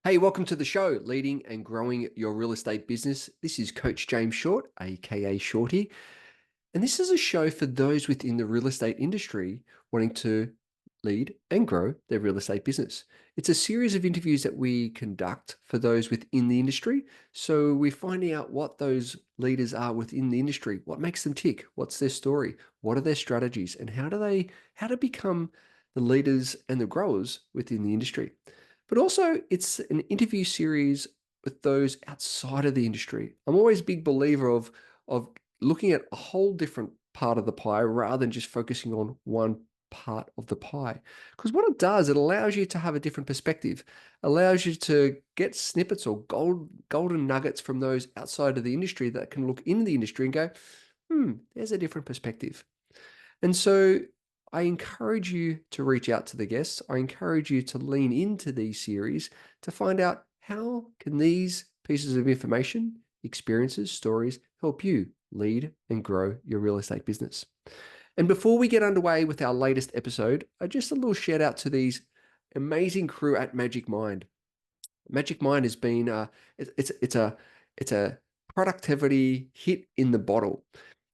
Hey, welcome to the show, Leading and Growing Your Real Estate Business. This is Coach James Short, aka Shorty, and this is a show for those within the real estate industry wanting to lead and grow their real estate business. It's a series of interviews that we conduct for those within the industry. So we're finding out what those leaders are within the industry, what makes them tick, what's their story, what are their strategies, and how to become the leaders and the growers within the industry. But also, it's an interview series with those outside of the industry. I'm always a big believer of looking at a whole different part of the pie rather than just focusing on one part of the pie. Because what it does, it allows you to have a different perspective, allows you to get snippets or golden nuggets from those outside of the industry that can look in the industry and go, there's a different perspective. And so I encourage you to reach out to the guests. I encourage you to lean into these series to find out how can these pieces of information, experiences, stories help you lead and grow your real estate business. And before we get underway with our latest episode, just a little shout out to these amazing crew at Magic Mind. Magic Mind has been it's a productivity hit in the bottle.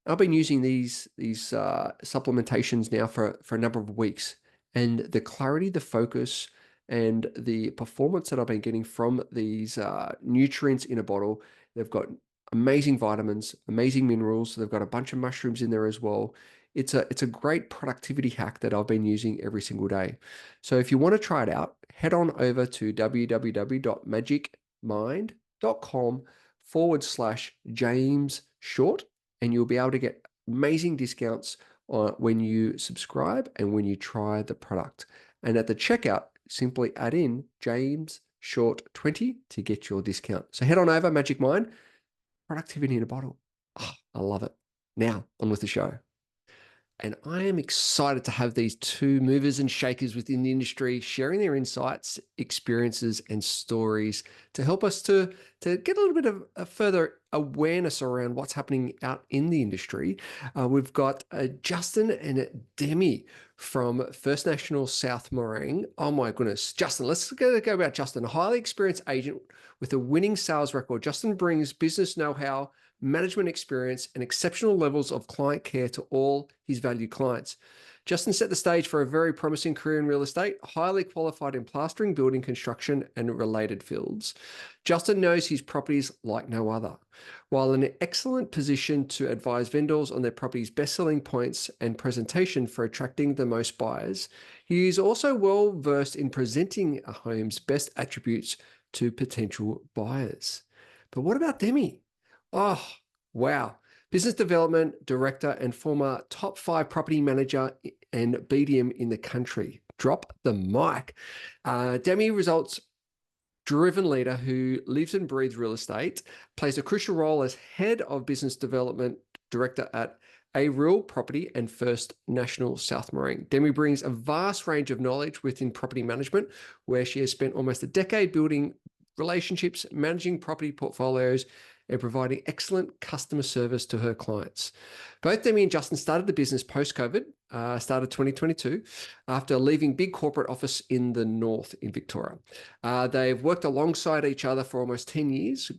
I've been using these supplementations now for a number of weeks, and the clarity, the focus, and the performance that I've been getting from these nutrients in a bottle. They've got amazing vitamins, amazing minerals. They've got a bunch of mushrooms in there as well. It's a great productivity hack that I've been using every single day. So if you want to try it out, head on over to www.magicmind.com/James Short, and you'll be able to get amazing discounts when you subscribe and when you try the product. And at the checkout, simply add in James Short 20 to get your discount. So head on over, Magic Mind, productivity in a bottle. Oh, I love it. Now, on with the show. And I am excited to have these two movers and shakers within the industry sharing their insights, experiences, and stories to help us to get a little bit of a further awareness around what's happening out in the industry. We've got Justin and Demi from First National South Morang. Oh my goodness, Justin, let's go about Justin, a highly experienced agent with a winning sales record. Justin brings business know-how, management experience, and exceptional levels of client care to all his valued clients. Justin set the stage for a very promising career in real estate, highly qualified in plastering, building, construction, and related fields. Justin knows his properties like no other. While in an excellent position to advise vendors on their property's best-selling points and presentation for attracting the most buyers, he is also well versed in presenting a home's best attributes to potential buyers. But what about Demi? Oh, wow. Business Development Director and former top 5 property manager and BDM in the country. Drop the mic. Demi results driven leader who lives and breathes real estate, plays a crucial role as head of business development director at Areal Property and First National South Morang. Demi brings a vast range of knowledge within property management, where she has spent almost a decade building relationships, managing property portfolios, and providing excellent customer service to her clients. Both Demi and Justin started the business post-COVID, started 2022, after leaving big corporate office in the north in Victoria. They've worked alongside each other for almost 10 years,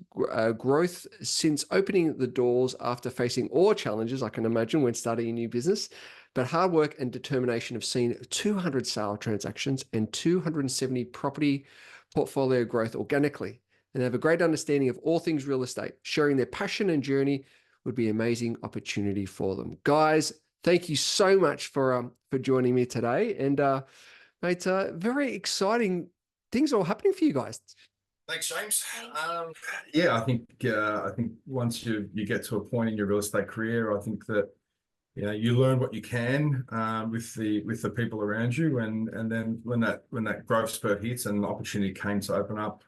growth since opening the doors after facing all challenges, I can imagine, when starting a new business. But hard work and determination have seen 200 sale transactions and 270 property portfolio growth organically, and have a great understanding of all things real estate. Sharing their passion and journey would be an amazing opportunity for them. Guys, thank you so much for joining me today. And mate, very exciting things are all happening for you guys. Thanks, James. Yeah, I think once you get to a point in your real estate career, I think that you learn what you can with the people around you, and then when that growth spurt hits and the opportunity came to open up,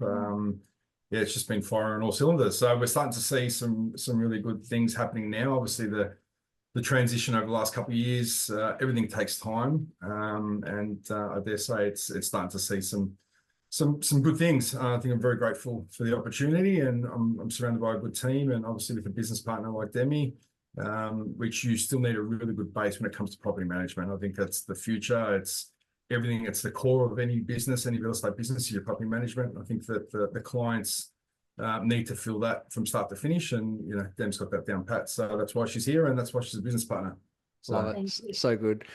yeah, it's just been firing on all cylinders. So we're starting to see some really good things happening now. Obviously, the transition over the last couple of years, everything takes time, and I dare say it's starting to see some good things. I think I'm very grateful for the opportunity, and I'm surrounded by a good team, and obviously with a business partner like Demi, which you still need a really good base when it comes to property management. I think that's the future. everything. It's the core of any business, any real estate business, your property management. I think that the clients need to feel that from start to finish, and Dem's got that down pat. So that's why she's here, and that's why she's a business partner. So, love it. So good.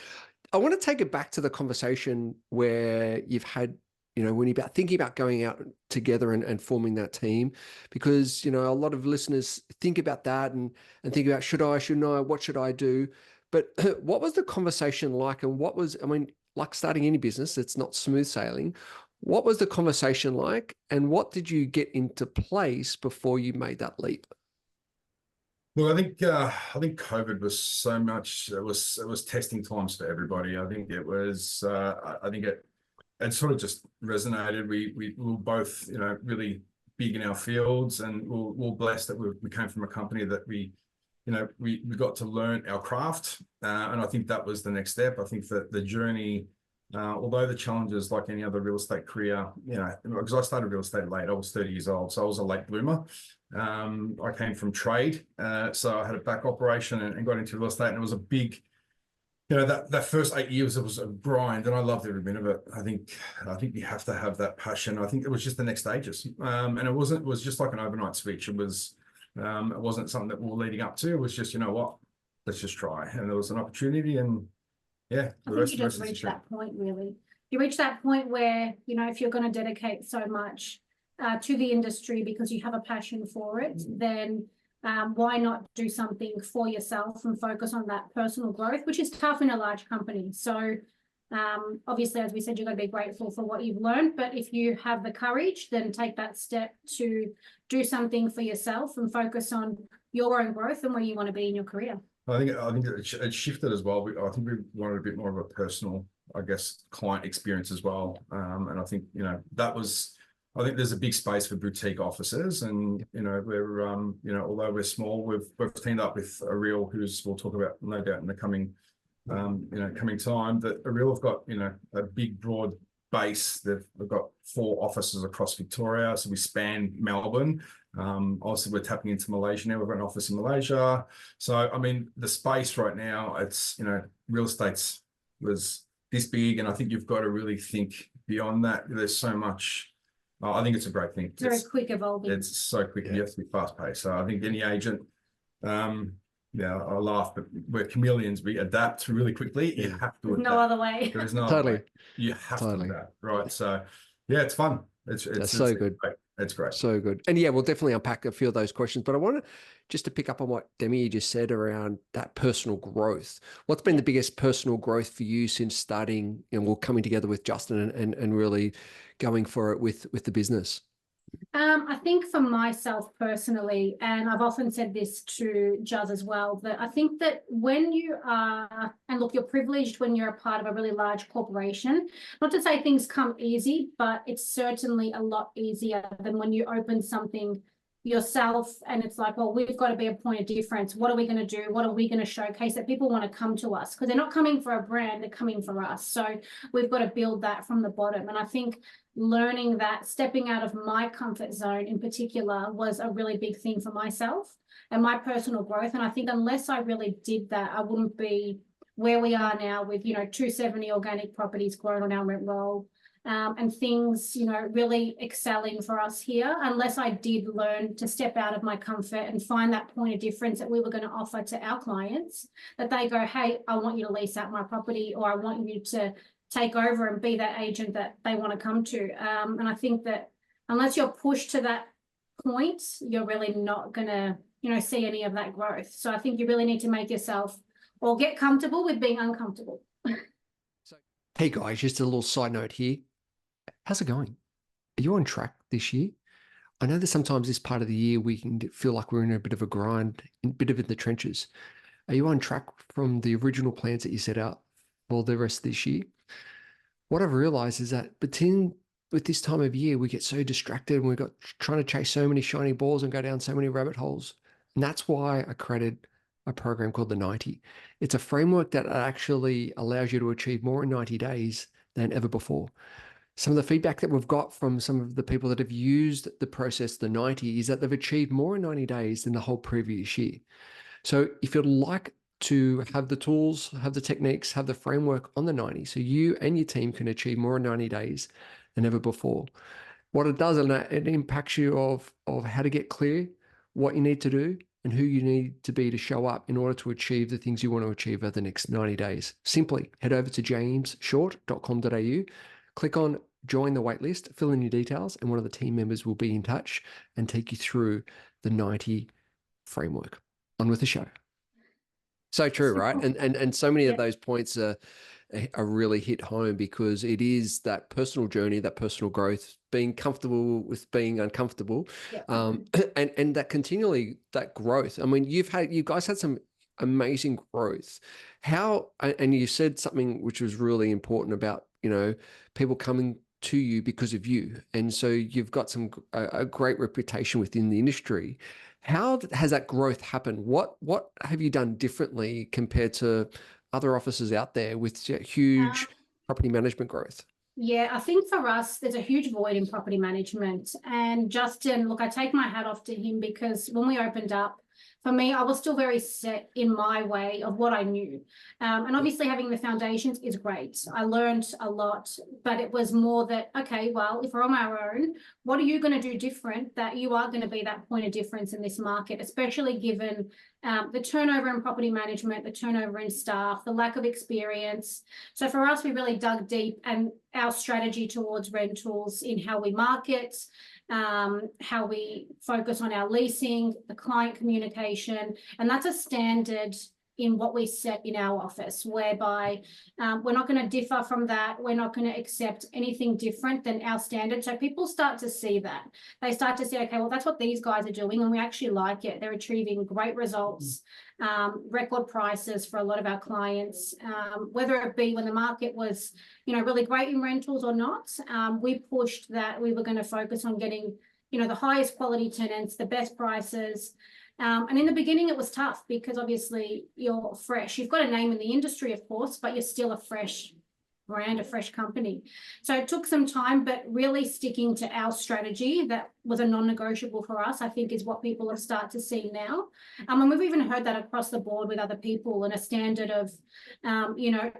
I want to take it back to the conversation where you've had, when you're thinking about going out together and forming that team, because, a lot of listeners think about that and think about, should I, shouldn't I, what should I do? But what was the conversation like? And like starting any business, it's not smooth sailing. What was the conversation like? And what did you get into place before you made that leap? Look, I think COVID was so much. It was testing times for everybody. I think it was. I think it sort of just resonated. We were both really big in our fields, and we're blessed that we came from a company that we got to learn our craft, and I think that was the next step. I think that the journey. Although the challenges, like any other real estate career, because I started real estate late, I was 30 years old, so I was a late bloomer. I came from trade, so I had a back operation and got into real estate, and it was a big, that first 8 years, it was a grind, and I loved every minute of it. I think you have to have that passion. I think it was just the next stages, and it was just like an overnight switch. It wasn't something that we were leading up to. It was just, what, let's just try, and there was an opportunity, and yeah, I think you just reach that point, really. You reach that point where, if you're going to dedicate so much to the industry because you have a passion for it, then why not do something for yourself and focus on that personal growth, which is tough in a large company. So obviously, as we said, you've got to be grateful for what you've learned. But if you have the courage, then take that step to do something for yourself and focus on your own growth and where you want to be in your career. I think it shifted as well. I think we wanted a bit more of a personal, I guess, client experience as well. And I think I think there's a big space for boutique offices, and we're although we're small, we've teamed up with Areal, we'll talk about no doubt in the coming time. That Areal have got a big broad base. They've got 4 offices across Victoria, so we span Melbourne. Obviously, we're tapping into Malaysia now. We've got an office in Malaysia. So, the space right now, it's, real estate's was this big, and I think you've got to really think beyond that. There's so much. I think it's a great thing. It's very quick evolving. It's so quick. You have to be fast paced. So I think any agent, I laugh, but we're chameleons. We adapt really quickly. You have to adapt. No other way. There is no other way. You have to adapt, right? So, yeah, it's fun. It's so good. Great. It's great. So good. And yeah, we'll definitely unpack a few of those questions, but I want to pick up on what Demi just said around that personal growth. What's been the biggest personal growth for you since starting, coming together with Justin and really going for it with the business? I think for myself personally, and I've often said this to Juz as well, that I think that when you are, and look, you're privileged when you're a part of a really large corporation, not to say things come easy, but it's certainly a lot easier than when you open something yourself and it's like, well, we've got to be a point of difference. What are we going to do? What are we going to showcase that people want to come to us? Because they're not coming for a brand, they're coming for us. So we've got to build that from the bottom. And I think learning that, stepping out of my comfort zone in particular, was a really big thing for myself and my personal growth. And I think unless I really did that, I wouldn't be where we are now with, 270 organic properties grown on our rent roll. And things, really excelling for us here, unless I did learn to step out of my comfort and find that point of difference that we were going to offer to our clients, that they go, hey, I want you to lease out my property, or I want you to take over and be that agent that they want to come to. And I think that unless you're pushed to that point, you're really not going to, see any of that growth. So I think you really need to make yourself or get comfortable with being uncomfortable. Hey guys, just a little side note here. How's it going? Are you on track this year? I know that sometimes this part of the year we can feel like we're in a bit of a grind, a bit of in the trenches. Are you on track from the original plans that you set out for the rest of this year? What I've realized is that with this time of year, we get so distracted and we've got trying to chase so many shiny balls and go down so many rabbit holes. And that's why I created a program called the 90. It's a framework that actually allows you to achieve more in 90 days than ever before. Some of the feedback that we've got from some of the people that have used the process, the 90, is that they've achieved more in 90 days than the whole previous year. So if you'd like to have the tools, have the techniques, have the framework on the 90, so you and your team can achieve more in 90 days than ever before. What it does, and it impacts you of how to get clear, what you need to do, and who you need to be to show up in order to achieve the things you want to achieve over the next 90 days. Simply head over to jamesshort.com.au, click on join the waitlist, fill in your details, and one of the team members will be in touch and take you through the 90 framework. On with the show. So true, right? And so many of those points are really hit home, because it is that personal journey, that personal growth, being comfortable with being uncomfortable, and that continually, that growth. I mean, you guys had some amazing growth. How, and you said something which was really important about, people coming to you because of you. And so you've got a great reputation within the industry. How has that growth happened? What have you done differently compared to other offices out there with huge property management growth? Yeah, I think for us, there's a huge void in property management. And Justin, look, I take my hat off to him, because when we opened up, for me, I was still very set in my way of what I knew. And obviously having the foundations is great. I learned a lot, but it was more that, okay, well, if we're on our own, what are you going to do different that you are going to be that point of difference in this market, especially given the turnover in property management, the turnover in staff, the lack of experience. So for us, we really dug deep, and our strategy towards rentals in how we market, how we focus on our leasing, the client communication, and that's a standard in what we set in our office, whereby we're not going to differ from that. We're not going to accept anything different than our standard. So people start to see that. They start to say, okay, well, that's what these guys are doing, and we actually like it. They're achieving great results, record prices for a lot of our clients, whether it be when the market was, really great in rentals or not. We pushed that we were going to focus on getting, the highest quality tenants, the best prices. And in the beginning, it was tough, because obviously you're fresh. You've got a name in the industry, of course, but you're still a fresh brand, a fresh company. So it took some time, but really sticking to our strategy that was a non-negotiable for us, I think, is what people have started to see now. And we've even heard that across the board with other people, and a standard of,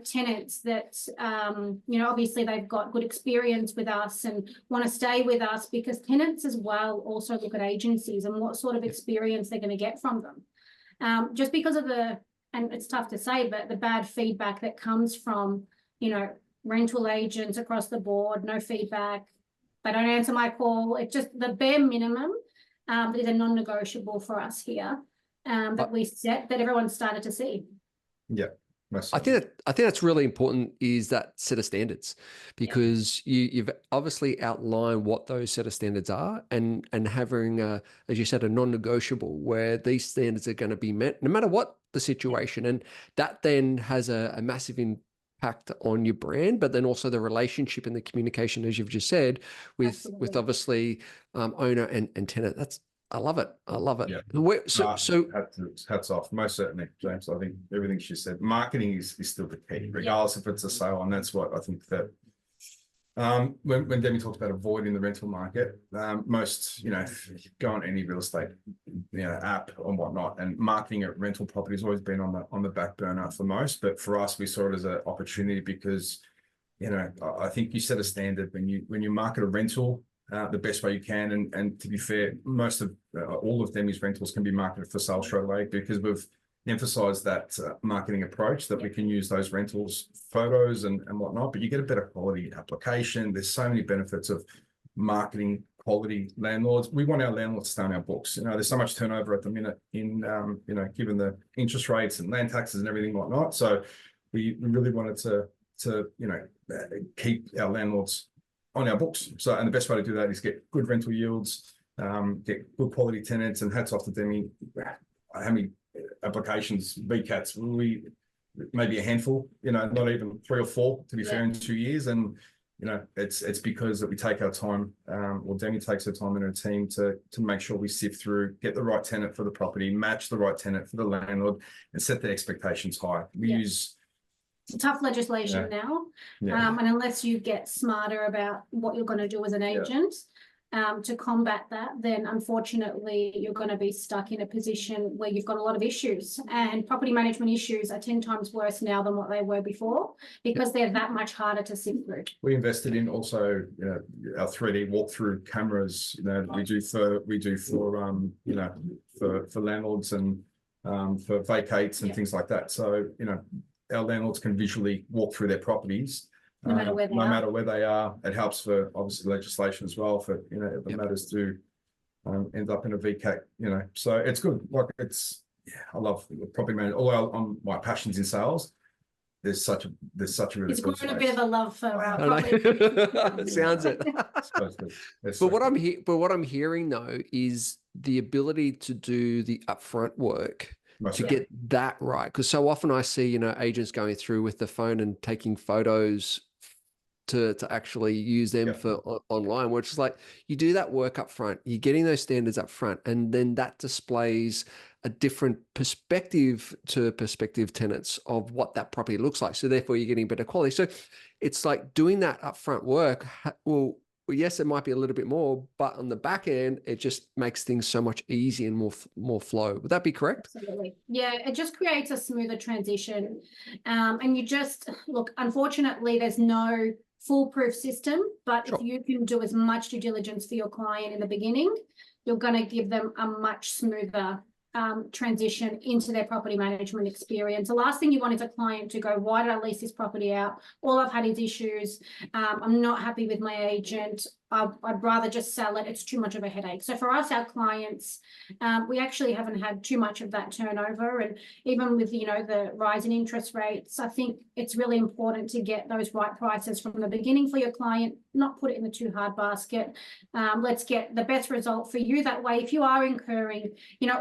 tenants that, obviously they've got good experience with us and want to stay with us, because tenants as well also look at agencies and what sort of experience they're going to get from them. Just because of and it's tough to say, but the bad feedback that comes from, rental agents across the board, no feedback, they don't answer my call. It's just the bare minimum that is a non-negotiable for us here, that we set, that everyone started to see. Yeah. I think that's really important, is that set of standards, because you've obviously outlined what those set of standards are, and having as you said, a non-negotiable where these standards are going to be met no matter what the situation, and that then has a massive impact on your brand, but then also the relationship and the communication, as you've just said, with obviously owner and tenant. I love it. I love it. Yeah. Hats off. Most certainly, James. I think everything she said. Marketing is still the key, regardless if it's a sale. And that's what I think that when Demi talked about a void in the rental market, most, if you go on any real estate, app and whatnot, and marketing at rental property has always been on the back burner for most. But for us, we saw it as an opportunity, because, I think you set a standard when you market a rental the best way you can. And to be fair, most of all of Demi's rentals can be marketed for sale straight away, because we've emphasized that marketing approach, that we can use those rentals photos and whatnot, but you get a better quality application. There's so many benefits of marketing quality landlords. We want our landlords to stay on our books. There's so much turnover at the minute in, given the interest rates and land taxes and everything whatnot. So we really wanted to keep our landlords on our books. So, and the best way to do that is get good rental yields, get good quality tenants, and hats off to Demi. How many applications, VCATs, maybe a handful, not even 3 or 4, to be fair, in 2 years. And, it's because that we take our time, or Demi takes her time and her team to make sure we sift through, get the right tenant for the property, match the right tenant for the landlord, and set the expectations high. We use tough legislation now, and unless you get smarter about what you're going to do as an agent, to combat that, then unfortunately you're going to be stuck in a position where you've got a lot of issues, and property management issues are 10 times worse now than what they were before, because they're that much harder to sift through. We invested in also, our 3D walkthrough cameras. We do for for landlords and for vacates and things like that. So our landlords can visually walk through their properties. No matter where they are. It helps for obviously legislation as well for if it matters to end up in a VCAT. So it's good. Like I love property management. Although my passion's in sales, there's such a really it's cool grown a space. bit of a love for property. Sounds it. But what I'm hearing though is the ability to do the upfront work to get that right, because so often I see agents going through with the phone and taking photos to actually use them for online, which is like, you do that work up front, you're getting those standards up front, and then that displays a different perspective to prospective tenants of what that property looks like. So therefore you're getting better quality. So it's like doing that upfront work. Well, yes, it might be a little bit more, but on the back end, it just makes things so much easier and more flow. Would that be correct? Absolutely. Yeah, it just creates a smoother transition. And you just, look, unfortunately, there's no foolproof system, but if you can do as much due diligence for your client in the beginning, you're going to give them a much smoother transition into their property management experience. The last thing you want is a client to go, why did I lease this property out? All I've had is issues. I'm not happy with my agent. I'd rather just sell it. It's too much of a headache. So for us, our clients, we actually haven't had too much of that turnover. And even with, the rise in interest rates, I think it's really important to get those right prices from the beginning for your client, not put it in the too hard basket. Let's get the best result for you. That way, if you are incurring,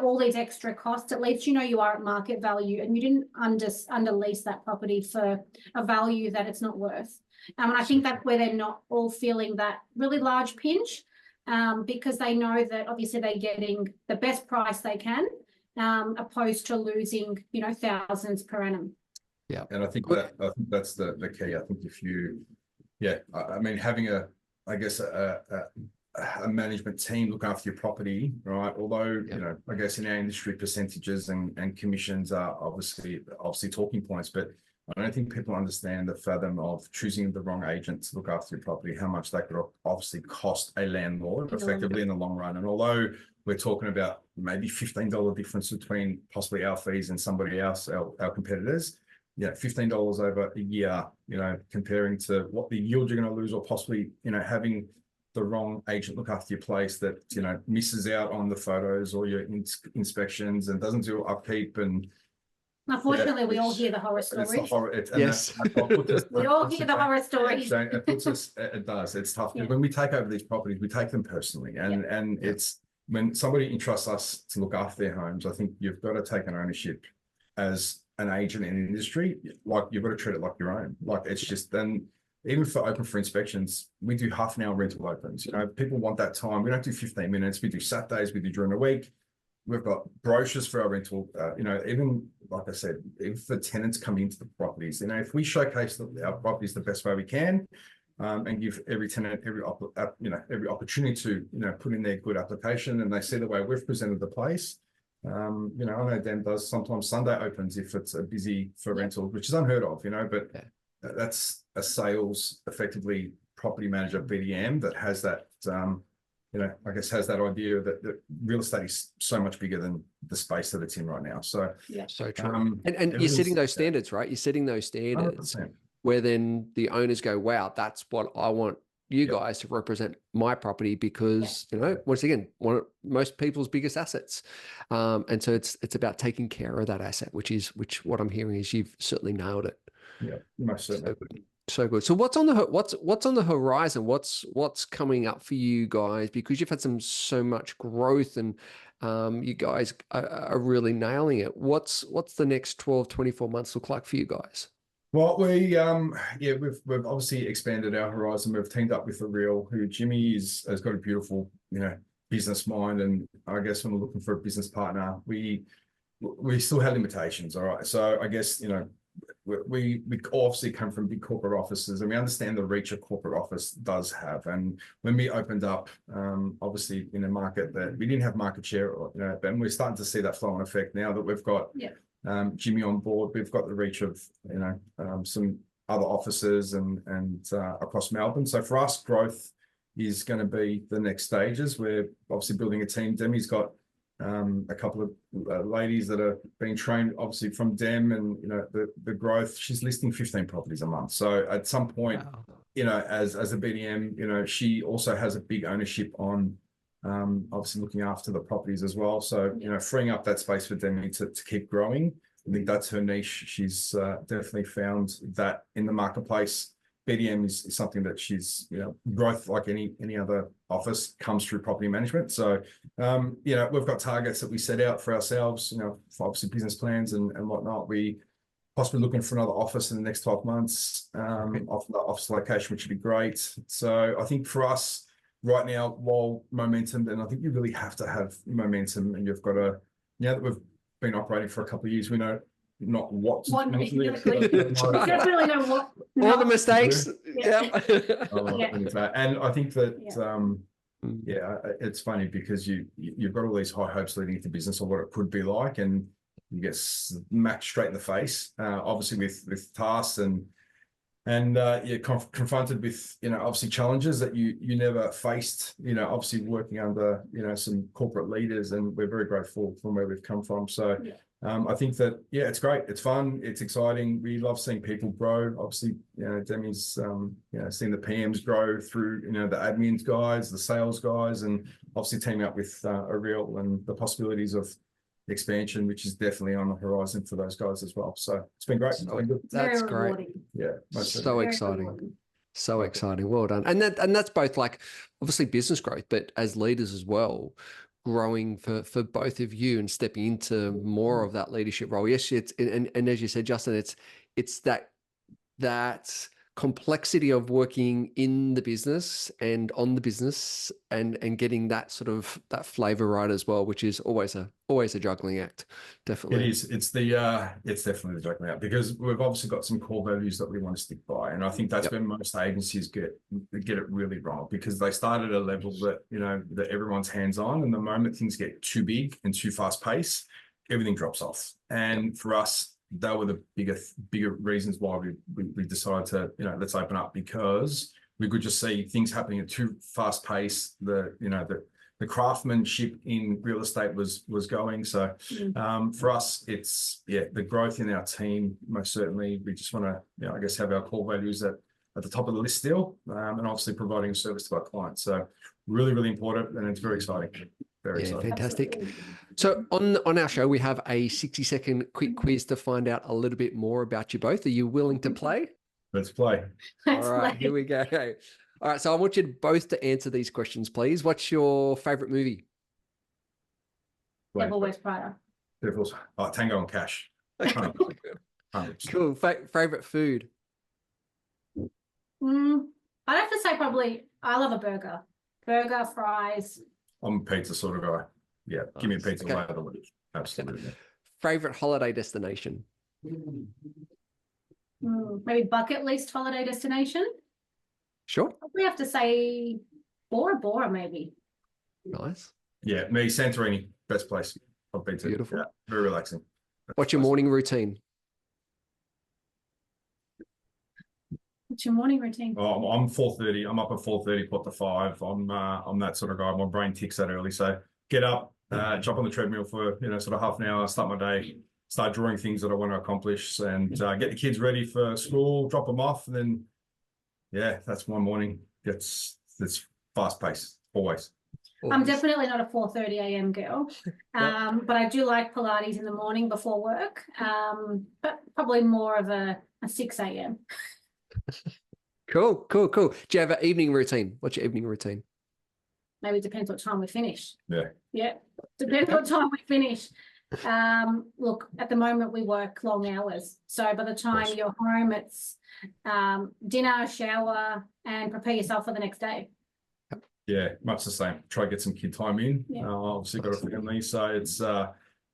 all these extra costs, at least you are at market value and you didn't underlease that property for a value that it's not worth. And I think that's where they're not all feeling that really large pinch, because they know that obviously they're getting the best price they can, opposed to losing, thousands per annum. Yeah, and I think that's the key. I think if you, I mean, having a management team look after your property, right? Although I guess in our industry, percentages and commissions are obviously talking points, but I don't think people understand the fathom of choosing the wrong agent to look after your property, how much that could obviously cost a landlord effectively in the long run. And although we're talking about maybe $15 difference between possibly our fees and somebody else, our competitors, $15 over a year, comparing to what the yield you're going to lose, or possibly, having the wrong agent look after your place that, misses out on the photos or your inspections and doesn't do upkeep. And unfortunately, we all hear the horror stories. It's the horror. We all hear the horror stories. It does. It's tough. When we take over these properties, we take them personally. And it's when somebody entrusts us to look after their homes, I think you've got to take an ownership as an agent in the industry. Like, you've got to treat it like your own. Like, it's just, then even for open for inspections, we do half an hour rental opens. People want that time. We don't do 15 minutes. We do Saturdays. We do during the week. We've got brochures for our rental, even like I said, if the tenants come into the properties, if we showcase our properties the best way we can, and give every tenant every opportunity to, put in their good application, and they see the way we've presented the place. I know Dan does sometimes Sunday opens if it's busy for rental, which is unheard of, but that's a sales effectively property manager BDM that has that, I guess has that idea that real estate is so much bigger than the space that it's in right now. So so true. And you're setting those standards, right? You're setting those standards 100%. Where then the owners go, wow, that's what I want you guys to represent my property, because once again, one of most people's biggest assets, and so it's about taking care of that asset, which what I'm hearing is you've certainly nailed it. Yeah, most certainly. So good. So what's on the horizon? What's coming up for you guys? Because you've had so much growth, and you guys are really nailing it. What's the next 12, 24 months look like for you guys? Well, we've obviously expanded our horizon. We've teamed up with Areal, who Jimmy has got a beautiful, business mind. And I guess when we're looking for a business partner, we still had limitations. All right. So I guess, we obviously come from big corporate offices, and we understand the reach a corporate office does have. And when we opened up, obviously in a market that we didn't have market share, or, and we're starting to see that flow on effect now that we've got Jimmy on board. We've got the reach of some other offices and across Melbourne. So for us, growth is going to be the next stages. We're obviously building a team. Demi's got a couple of ladies that are being trained obviously from Dem, and the growth. She's listing 15 properties a month. So at some point, as a BDM, she also has a big ownership on obviously looking after the properties as well. So freeing up that space for Demi to keep growing. I think that's her niche. She's definitely found that in the marketplace. BDM is something that she's, growth like any other office comes through property management. So, we've got targets that we set out for ourselves, for obviously business plans and whatnot. We possibly looking for another office in the next 12 months, off the office location, which would be great. So I think for us right now, while momentum, and I think you really have to have momentum, and you've got to, now that we've been operating for a couple of years, we know not what exactly. Definitely know what. All the mistakes. And I think that it's funny because you've got all these high hopes leading into business or what it could be like, and you get smacked straight in the face. Obviously with tasks and you're confronted with obviously challenges that you never faced. Obviously working under some corporate leaders, and we're very grateful from where we've come from. So. I think that, it's great. It's fun. It's exciting. We love seeing people grow. Obviously, Demi's, seeing the PMs grow through, the admins guys, the sales guys, and obviously teaming up with Areal and the possibilities of expansion, which is definitely on the horizon for those guys as well. So it's been great. That's great. Yeah. So exciting. So exciting. Well done. And that's both like obviously business growth, but as leaders as well, growing for both of you and stepping into more of that leadership role. Yes, it's and as you said, Justin, it's that complexity of working in the business and on the business and getting that sort of that flavor right as well, which is always a juggling act. Definitely. It is. It's definitely the juggling act, because we've obviously got some core values that we want to stick by. And I think that's when most agencies get it really wrong, because they start at a level that, that everyone's hands on, and the moment things get too big and too fast paced, everything drops off. And for us, that were the bigger reasons why we decided to, let's open up, because we could just see things happening at too fast pace. The craftsmanship in real estate was going. So for us, it's the growth in our team. Most certainly, we just want to, I guess, have our core values at the top of the list still, and obviously providing a service to our clients. So really, really important, and it's very exciting. Very exciting. Fantastic. So on our show, we have a 60-second quick quiz to find out a little bit more about you both. Are you willing to play? Let's play. All right, here we go. All right, so I want you both to answer these questions, please. What's your favorite movie? Devil Wears Prada. Tango and Cash. Cool. Favorite food? I'd have to say probably I love a burger. Burger, fries. I'm a pizza sort of guy. Yeah, give me a pizza later the week. Absolutely. Favorite holiday destination? Maybe bucket list holiday destination. Sure. We have to say Bora maybe. Nice. Yeah, me, Santorini, best place I've been to. Beautiful. Yeah, very relaxing. What's your morning routine? What's your morning routine? Oh, I'm 4:30. I'm up at 4:30, 4:45. I'm that sort of guy. My brain ticks that early. So get up, jump on the treadmill for sort of half an hour, start my day, start drawing things that I want to accomplish, and get the kids ready for school, drop them off, and then that's my morning. It's fast paced always. I'm definitely not a 4:30 a.m. girl, but I do like Pilates in the morning before work, but probably more of a 6 a.m. Cool. Do you have an evening routine? What's your evening routine? Maybe it depends what time we finish. Yeah. Depends what time we finish. Look, at the moment we work long hours, so by the time you're home, it's dinner, shower, and prepare yourself for the next day. Yeah, much the same. Try to get some kid time in. Obviously got a family, so it's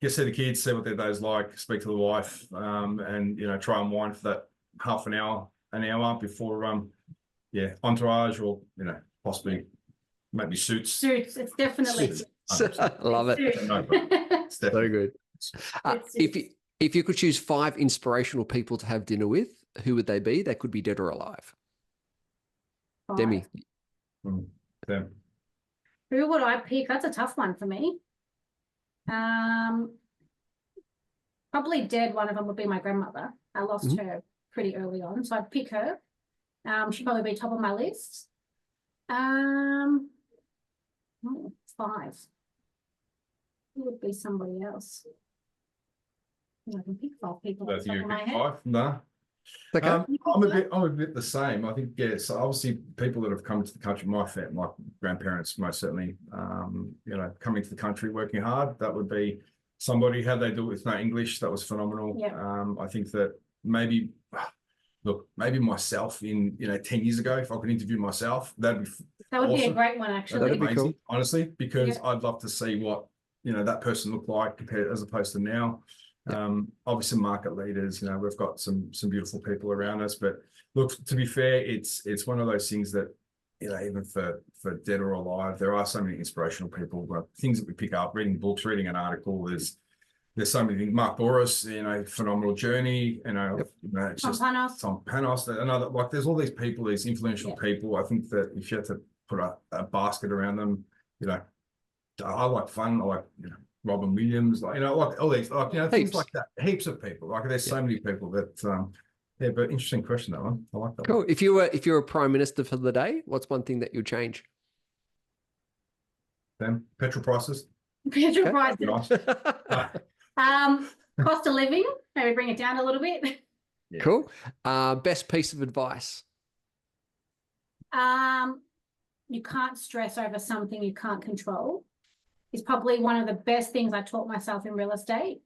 get see the kids, see what their day's like, speak to the wife, and try and wind for that half an hour before entourage, or possibly maybe suits. Suits, it's definitely Suits. I love it. It's So definitely good. If you could choose 5 inspirational people to have dinner with, who would they be? They could be dead or alive. Demi. Yeah. Who would I pick? That's a tough one for me. Probably dead. One of them would be my grandmother. I lost her pretty early on, so I'd pick her. She'd probably be top of my list. 5. Who would be somebody else? I can pick 5 people. Both of you pick 5? No. Okay. I'm a bit the same. I think, so obviously people that have come to the country, my grandparents most certainly, coming to the country, working hard, that would be somebody. How they do it with no English, that was phenomenal. Yeah. I think that maybe myself in 10 years ago, if I could interview myself, that would be awesome. a great one, actually. That'd be amazing, cool. honestly, because I'd love to see what that person looked like compared as opposed to now. Obviously market leaders, we've got some beautiful people around us, but look, to be fair, it's one of those things that even for dead or alive, there are so many inspirational people, things that we pick up, reading books, reading an article. There's so many things. Mark Boris, phenomenal journey, it's just Tom Panos, another, there's all these people, these influential people. I think that if you had to put a basket around them, I like fun, I like Robin Williams, like all these, things like that. Heaps of people. There's so many people that, but interesting question, that one. I like that. Cool. One. If you were a prime minister for the day, what's one thing that you'd change? Then petrol prices. Petrol prices. Nice. Cost of living. Maybe bring it down a little bit. Yeah. Cool. Best piece of advice. You can't stress over something you can't control. Is probably one of the best things I taught myself in real estate.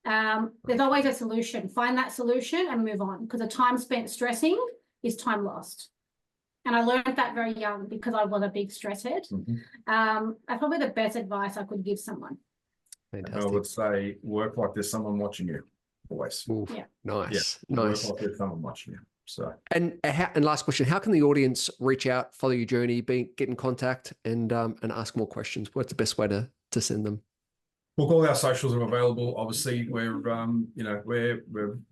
There's always a solution. Find that solution and move on, because the time spent stressing is time lost. And I learned that very young because I was a big stress head. That's probably the best advice I could give someone. Fantastic. I would say work like there's someone watching you always. Oof, Yeah. Nice. Work Nice. like there's someone watching you. So, and last question, how can the audience reach out, follow your journey, get in contact and ask more questions? What's the best way to send them? Look, all our socials are available. Obviously, we're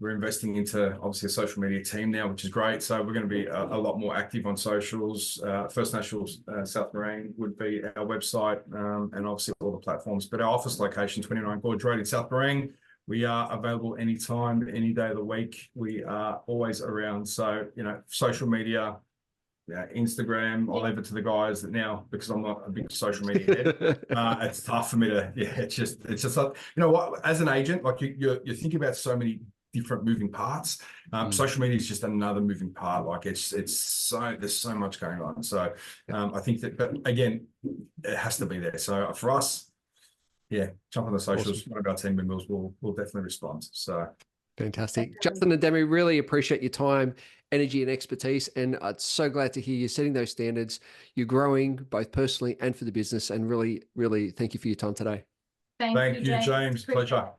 investing into obviously a social media team now, which is great. So we're going to be a lot more active on socials. First National South Morang would be our website, and obviously all the platforms. But our office location, 29 Gorge Road in South Morang. We are available anytime, any day of the week. We are always around. So, social media, Instagram, I'll leave it to the guys that now, because I'm not a big social media head. It's tough for me to, it's just like, what, as an agent, like you're thinking about so many different moving parts. Social media is just another moving part. Like there's so much going on. So I think that, but again, it has to be there. So for us, jump on the socials. Awesome. One of our team members will definitely respond. So fantastic. Justin and Demi, really appreciate your time, energy and expertise. And I'm so glad to hear you setting those standards. You're growing both personally and for the business. And really, really thank you for your time today. Thank you, James. Pleasure.